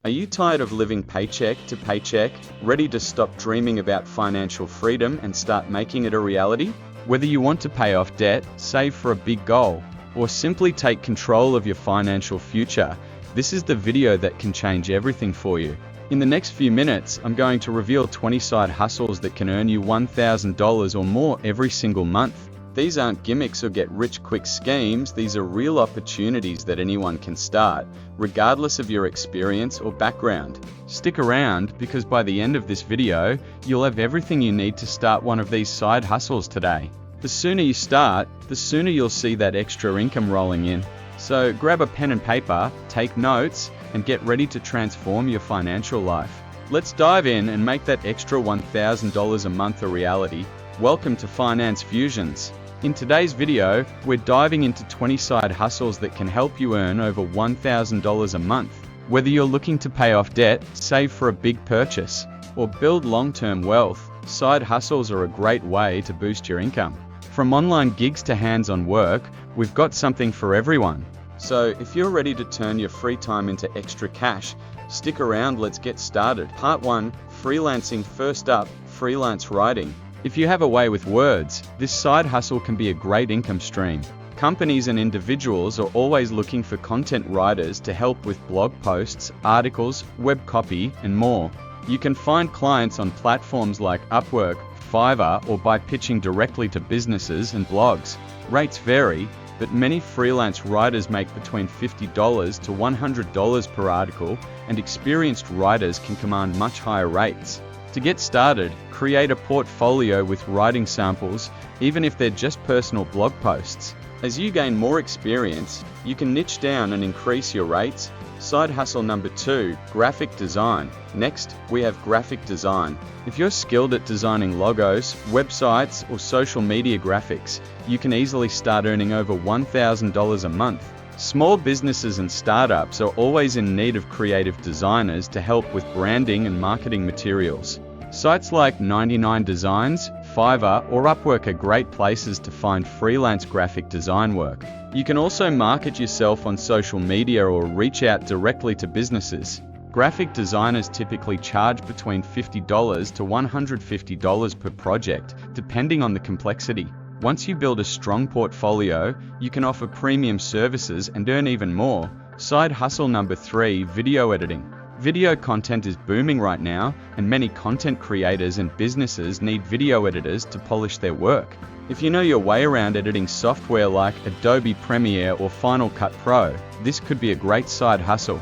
Are you tired of living paycheck to paycheck, ready to stop dreaming about financial freedom and start making it a reality? Whether you want to pay off debt, save for a big goal, or simply take control of your financial future, this is the video that can change everything for you. In the next few minutes, I'm going to reveal 20 side hustles that can earn you $1,000 or more every single month. These aren't gimmicks or get-rich-quick schemes, these are real opportunities that anyone can start, regardless of your experience or background. Stick around, because by the end of this video, you'll have everything you need to start one of these side hustles today. The sooner you start, the sooner you'll see that extra income rolling in. So grab a pen and paper, take notes, and get ready to transform your financial life. Let's dive in and make that extra $1,000 a month a reality. Welcome to Finance Fusions. In today's video, we're diving into 20 side hustles that can help you earn over $1,000 a month. Whether you're looking to pay off debt, save for a big purchase, or build long-term wealth, side hustles are a great way to boost your income. From online gigs to hands-on work, we've got something for everyone. So if you're ready to turn your free time into extra cash, stick around, let's get started. Part 1, Freelancing. First up, freelance writing. If you have a way with words, this side hustle can be a great income stream. Companies and individuals are always looking for content writers to help with blog posts, articles, web copy, and more. You can find clients on platforms like Upwork, Fiverr, or by pitching directly to businesses and blogs. Rates vary, but many freelance writers make between $50 to $100 per article, and experienced writers can command much higher rates. To get started, create a portfolio with writing samples, even if they're just personal blog posts. As you gain more experience, you can niche down and increase your rates. Side hustle number 2, graphic design. Next, we have graphic design. If you're skilled at designing logos, websites, or social media graphics, you can easily start earning over $1,000 a month. Small businesses and startups are always in need of creative designers to help with branding and marketing materials. Sites like 99 Designs, Fiverr, or Upwork are great places to find freelance graphic design work. You can also market yourself on social media or reach out directly to businesses. Graphic designers typically charge between $50 to $150 per project, depending on the complexity. Once you build a strong portfolio, you can offer premium services and earn even more. Side hustle number 3, video editing. Video content is booming right now, and many content creators and businesses need video editors to polish their work. If you know your way around editing software like Adobe Premiere or Final Cut Pro, this could be a great side hustle.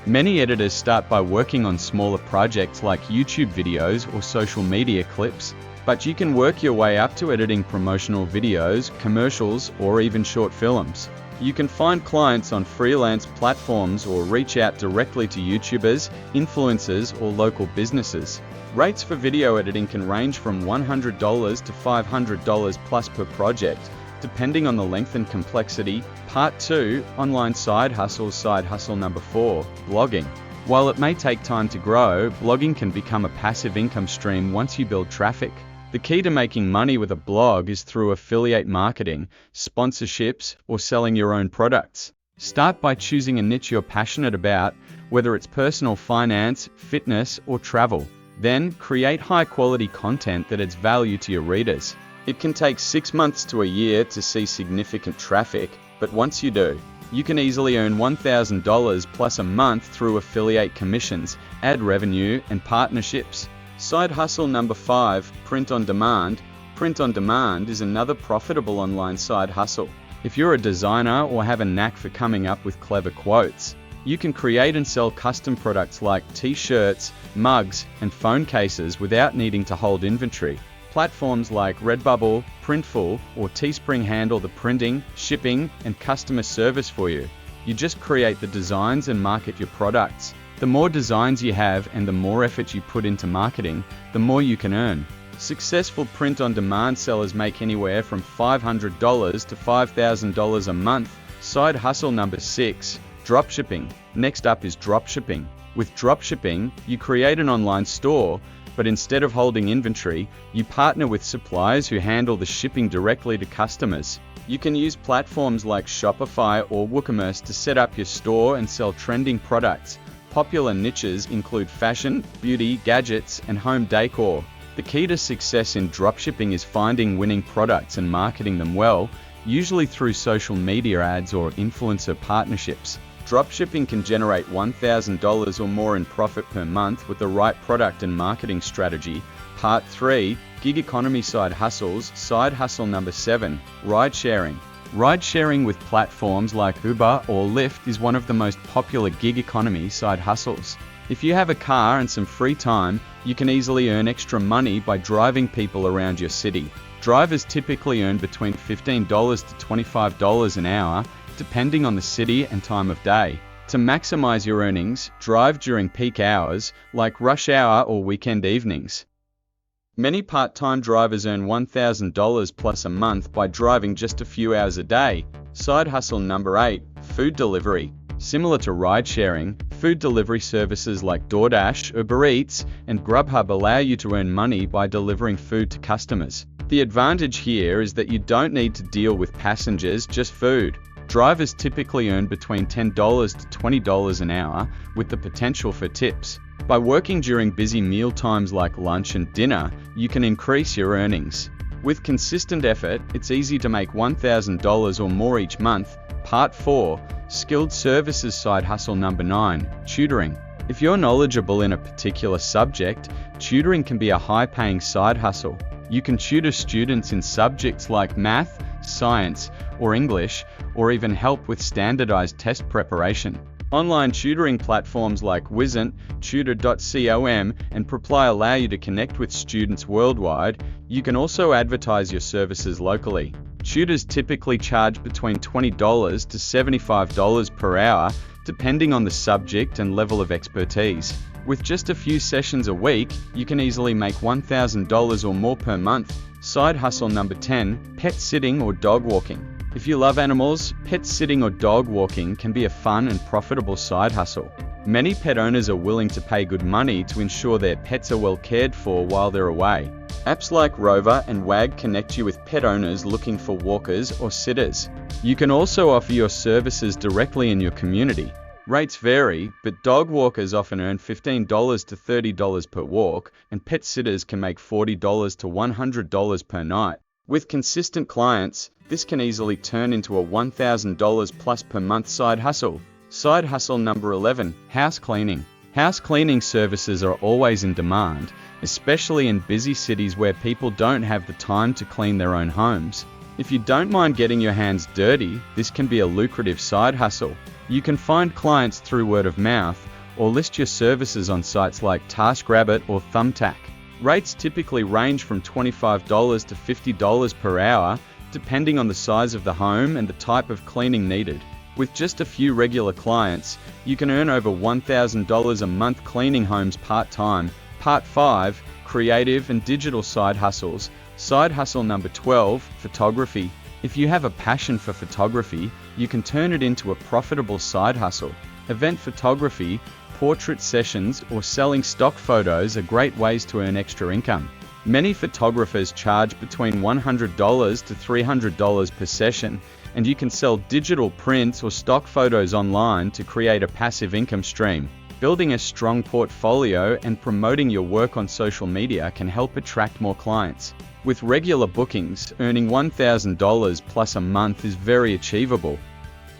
Many editors start by working on smaller projects like YouTube videos or social media clips, but you can work your way up to editing promotional videos, commercials, or even short films. You can find clients on freelance platforms or reach out directly to YouTubers, influencers, or local businesses. Rates for video editing can range from $100 to $500 plus per project, depending on the length and complexity. Part 2, online side hustles. Side hustle number 4, blogging. While it may take time to grow, blogging can become a passive income stream once you build traffic. The key to making money with a blog is through affiliate marketing, sponsorships, or selling your own products. Start by choosing a niche you're passionate about, whether it's personal finance, fitness, or travel. Then, create high-quality content that adds value to your readers. It can take 6 months to a year to see significant traffic, but once you do, you can easily earn $1,000 plus a month through affiliate commissions, ad revenue, and partnerships. Side hustle number 5, print on demand. Print on demand is another profitable online side hustle. If you're a designer or have a knack for coming up with clever quotes, you can create and sell custom products like t-shirts, mugs, and phone cases without needing to hold inventory. Platforms like Redbubble, Printful, or Teespring handle the printing, shipping, and customer service for you. You just create the designs and market your products. The more designs you have and the more effort you put into marketing, the more you can earn. Successful print-on-demand sellers make anywhere from $500 to $5,000 a month. Side hustle number 6, dropshipping. Next up is dropshipping. With dropshipping, you create an online store, but instead of holding inventory, you partner with suppliers who handle the shipping directly to customers. You can use platforms like Shopify or WooCommerce to set up your store and sell trending products. Popular niches include fashion, beauty, gadgets, and home decor. The key to success in dropshipping is finding winning products and marketing them well, usually through social media ads or influencer partnerships. Dropshipping can generate $1,000 or more in profit per month with the right product and marketing strategy. Part 3, Gig Economy Side Hustles. Side hustle number 7, Ride Sharing. Ride sharing with platforms like Uber or Lyft is one of the most popular gig economy side hustles. If you have a car and some free time, you can easily earn extra money by driving people around your city. Drivers typically earn between $15 to $25 an hour, depending on the city and time of day. To maximize your earnings, drive during peak hours, like rush hour or weekend evenings. Many part-time drivers earn $1,000 plus a month by driving just a few hours a day. Side hustle number 8, Food Delivery. Similar to ride-sharing, food delivery services like DoorDash, Uber Eats, and Grubhub allow you to earn money by delivering food to customers. The advantage here is that you don't need to deal with passengers, just food. Drivers typically earn between $10 to $20 an hour, with the potential for tips. By working during busy meal times like lunch and dinner, you can increase your earnings. With consistent effort, it's easy to make $1,000 or more each month. Part 4, Skilled Services Side Hustle number 9, Tutoring. If you're knowledgeable in a particular subject, tutoring can be a high-paying side hustle. You can tutor students in subjects like math, science, or English, or even help with standardized test preparation. Online tutoring platforms like Wizant, Tutor.com, and Proply allow you to connect with students worldwide. You can also advertise your services locally. Tutors typically charge between $20 to $75 per hour, depending on the subject and level of expertise. With just a few sessions a week, you can easily make $1,000 or more per month. Side hustle number 10, Pet Sitting or Dog Walking. If you love animals, pet sitting or dog walking can be a fun and profitable side hustle. Many pet owners are willing to pay good money to ensure their pets are well cared for while they're away. Apps like Rover and Wag connect you with pet owners looking for walkers or sitters. You can also offer your services directly in your community. Rates vary, but dog walkers often earn $15 to $30 per walk, and pet sitters can make $40 to $100 per night. With consistent clients, this can easily turn into a $1,000 plus per month side hustle. Side hustle number 11, House Cleaning. House cleaning services are always in demand, especially in busy cities where people don't have the time to clean their own homes. If you don't mind getting your hands dirty, this can be a lucrative side hustle. You can find clients through word of mouth, or list your services on sites like TaskRabbit or Thumbtack. Rates typically range from $25 to $50 per hour, depending on the size of the home and the type of cleaning needed. With just a few regular clients, you can earn over $1,000 a month cleaning homes part-time. Part 5, Creative and Digital Side Hustles. Side hustle number 12, Photography. If you have a passion for photography, you can turn it into a profitable side hustle. Event photography, portrait sessions, or selling stock photos are great ways to earn extra income. Many photographers charge between $100 to $300 per session, and you can sell digital prints or stock photos online to create a passive income stream. Building a strong portfolio and promoting your work on social media can help attract more clients. With regular bookings, earning $1,000 plus a month is very achievable.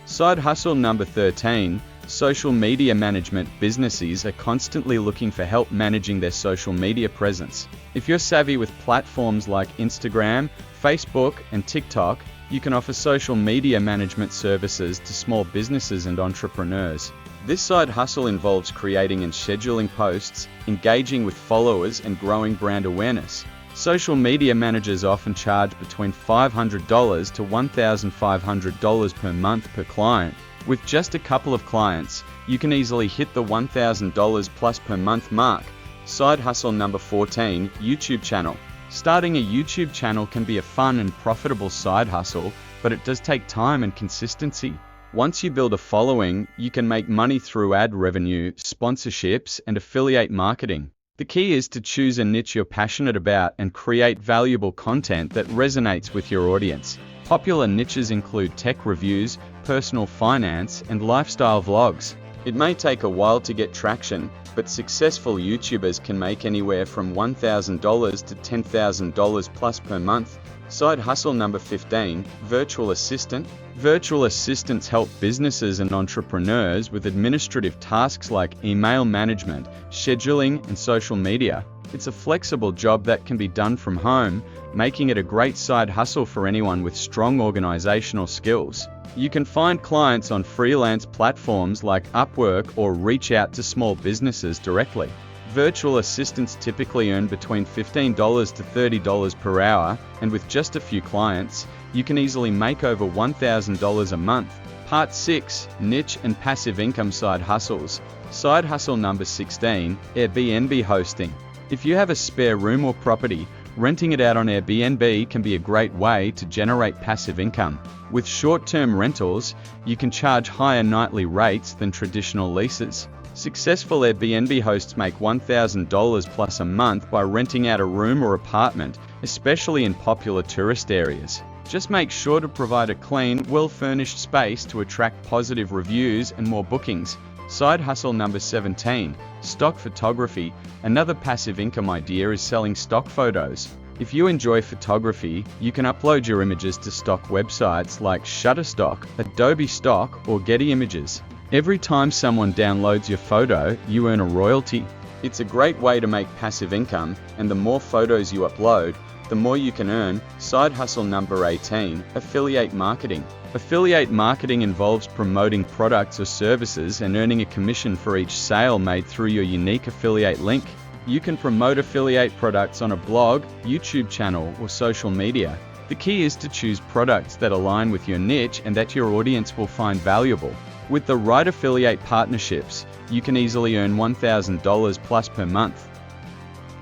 Side hustle number 13, Social media management. Businesses are constantly looking for help managing their social media presence. If you're savvy with platforms like Instagram, Facebook, and TikTok, you can offer social media management services to small businesses and entrepreneurs. This side hustle involves creating and scheduling posts, engaging with followers, and growing brand awareness. Social media managers often charge between $500 to $1,500 per month per client. With just a couple of clients, you can easily hit the $1,000 plus per month mark. Side hustle number 14, YouTube channel. Starting a YouTube channel can be a fun and profitable side hustle, but it does take time and consistency. Once you build a following, you can make money through ad revenue, sponsorships, and affiliate marketing. The key is to choose a niche you're passionate about and create valuable content that resonates with your audience. Popular niches include tech reviews, personal finance, and lifestyle vlogs. It may take a while to get traction, but successful YouTubers can make anywhere from $1,000 to $10,000 plus per month. Side hustle number 15, virtual assistant. Virtual assistants help businesses and entrepreneurs with administrative tasks like email management, scheduling, and social media. It's a flexible job that can be done from home, making it a great side hustle for anyone with strong organizational skills. You can find clients on freelance platforms like Upwork or reach out to small businesses directly. Virtual assistants typically earn between $15 to $30 per hour, and with just a few clients, you can easily make over $1,000 a month. Part 6, Niche and Passive Income Side Hustles. Side hustle number 16, Airbnb hosting. If you have a spare room or property, renting it out on Airbnb can be a great way to generate passive income. With short-term rentals, you can charge higher nightly rates than traditional leases. Successful Airbnb hosts make $1,000 plus a month by renting out a room or apartment, especially in popular tourist areas. Just make sure to provide a clean, well-furnished space to attract positive reviews and more bookings. Side hustle number 17, stock photography. Another passive income idea is selling stock photos. If you enjoy photography, you can upload your images to stock websites like Shutterstock, Adobe Stock, or Getty Images. Every time someone downloads your photo, you earn a royalty. It's a great way to make passive income, and the more photos you upload, the more you can earn. Side hustle number 18, affiliate marketing. Affiliate marketing involves promoting products or services and earning a commission for each sale made through your unique affiliate link. You can promote affiliate products on a blog, YouTube channel, or social media. The key is to choose products that align with your niche and that your audience will find valuable. With the right affiliate partnerships, you can easily earn $1,000 plus per month.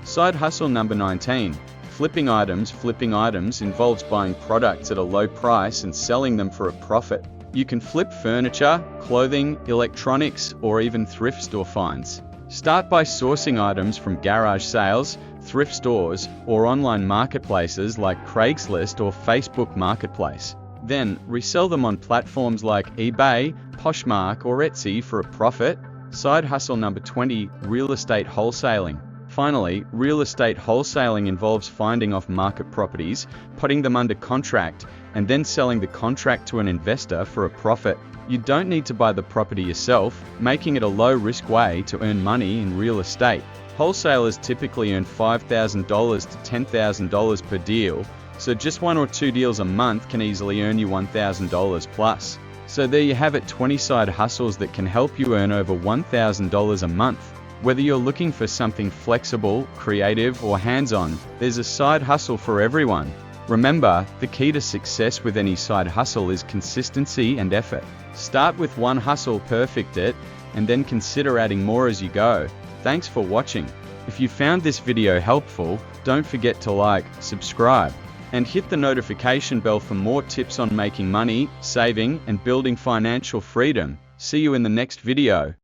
Side hustle number 19, flipping items. Flipping items involves buying products at a low price and selling them for a profit. You can flip furniture, clothing, electronics, or even thrift store finds. Start by sourcing items from garage sales, thrift stores, or online marketplaces like Craigslist or Facebook Marketplace. Then, resell them on platforms like eBay, Poshmark, or Etsy for a profit. Side hustle number 20, real estate wholesaling. Finally, real estate wholesaling involves finding off-market properties, putting them under contract, and then selling the contract to an investor for a profit. You don't need to buy the property yourself, making it a low-risk way to earn money in real estate. Wholesalers typically earn $5,000 to $10,000 per deal, so just 1 or 2 deals a month can easily earn you $1,000 plus. So there you have it, 20 side hustles that can help you earn over $1,000 a month. Whether you're looking for something flexible, creative, or hands-on, there's a side hustle for everyone. Remember, the key to success with any side hustle is consistency and effort. Start with one hustle, perfect it, and then consider adding more as you go. Thanks for watching. If you found this video helpful, don't forget to like, subscribe, and hit the notification bell for more tips on making money, saving, and building financial freedom. See you in the next video.